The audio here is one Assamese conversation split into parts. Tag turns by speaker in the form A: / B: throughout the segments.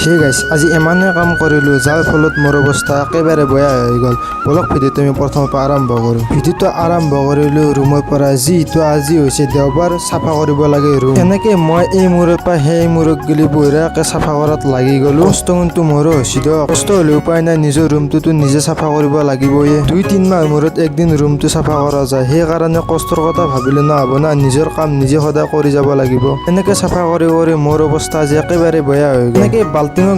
A: হে গাইছ আজি এমানে কাম কৰিলোঁ যাৰ ফলত মোৰ অৱস্থা একেবাৰে বেয়া হৈ গ'ল। বলক ভিডিঅ'টো আমি প্ৰথমৰ পৰা আৰম্ভ কৰোঁ। ভিডিঅ'টো আৰম্ভ কৰিলোঁ ৰুমৰ পৰা, যিহেতু আজি হৈছে দেওবাৰ, চাফা কৰিব লাগে ৰুম। এনেকৈ মই এই মূৰৰ পৰা সেই মূৰত গ'লি বঢ়িয়াকৈ চাফা কৰাত লাগি গ'লোঁ। কষ্ট কিন্তু মোৰো হৈছে দিয়ক, কষ্ট হ'লেও উপায় নাই, নিজৰ ৰুমটোতো নিজে চাফা কৰিব লাগিবই। 2-3 মাহ মূৰত একদিন ৰুমটো চাফা কৰা যায়, সেইকাৰণে কষ্টৰ কথা ভাবিলে নহ'ব না, নিজৰ কাম নিজে সদায় কৰি যাব লাগিব। এনেকৈ চাফা কৰি কৰি মোৰ অৱস্থা আজি একেবাৰে বেয়া হৈ গ'ল। এনেকৈ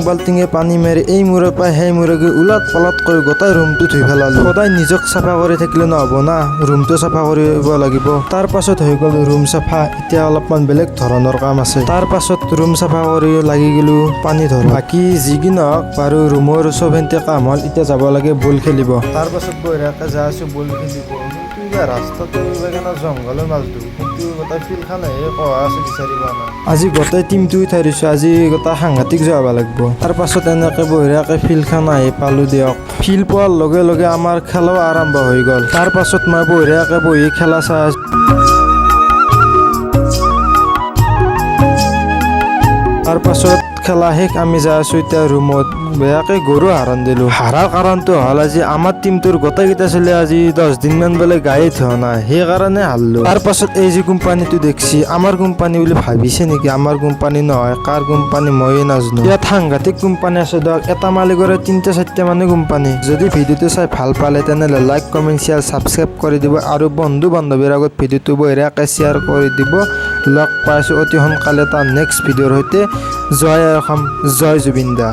A: বাল্টিঙে পানী মাৰি এই মূৰৰ পৰা সেই মূৰলৈকে উলাট পালাট কৰি গোটেই ৰুমটো ধুই পেলালোঁ। সদায় নিজক চাফা কৰি থাকিলে নহ'ব না, ৰুমটো চাফা কৰিব লাগিব। তাৰ পাছত হৈ গ'ল ৰুম চাফা। এতিয়া অলপমান বেলেগ ধৰণৰ কাম আছে। তাৰ পাছত ৰুম চাফা কৰি লাগি গ'লোঁ পানী ধৰা। বাকী যি কি নহওক বাৰু ৰুমৰ চবেইতে কাম হ'ল, এতিয়া যাব লাগে বল খেলিব। তাৰ পাছত বঢ়িয়াকৈ যাই আছোঁ বল খেলিব। ৰাস্তাটো কেনে জংঘলৰ মাজটো, কিন্তু গোটেই ফিল্ডখনহে কহা আছে, বিচাৰি পোৱা নাই। আজি গোটেই টিমটো উঠাই দিছোঁ, আজি গোটেই সাংঘাতিক যাব লাগিব। তাৰ পাছত এনেকৈ বঢ়িয়াকৈ ফিল্ডখন আহি পালোঁ দিয়ক। ফিল্ড পোৱাৰ লগে লগে আমাৰ খেলাও আৰম্ভ হৈ গ'ল। তাৰ পাছত মই বঢ়িয়াকৈ বহি খেলা চাই আছোঁ। তাৰ পাছত খেলা শেষ, আমি যাই আছোঁ এতিয়া ৰুমত। বেয়াকৈ গৰু হাৰণ দিলোঁ। হাৰাৰ কাৰণটো হ'ল আজি আমাৰ টিমটোৰ গোটেইকেইটা ছোৱালী আজি 10 দিনমান বোলে গায়ে ধোৱা নাই, সেইকাৰণে হাৰলোঁ। তাৰ পাছত এই যে কোম্পানীটো দেখছি, আমাৰ কোম্পানী বুলি ভাবিছে নেকি? আমাৰ কোম্পানী নহয়, কাৰ কোম্পানী ময়ে নাজানো। ইয়াত সাংঘাতিক কোম্পানী আছে দিয়ক, এটা মালিকৰে 3-4টা মানে কোম্পানী। যদি ভিডিঅ'টো চাই ভাল পালে তেনেহ'লে লাইক, কমেণ্ট, শ্বেয়াৰ, ছাবস্ক্ৰাইব কৰি দিব আৰু বন্ধু বান্ধৱীৰ আগত ভিডিঅ'টো বঢ়িয়াকৈ শ্বেয়াৰ কৰি দিব। লগ পাইছোঁ অতি সোনকালে এটা নেক্সট ভিডিঅ'ৰ সৈতে। জয় অসম, জয় জুবিন দা।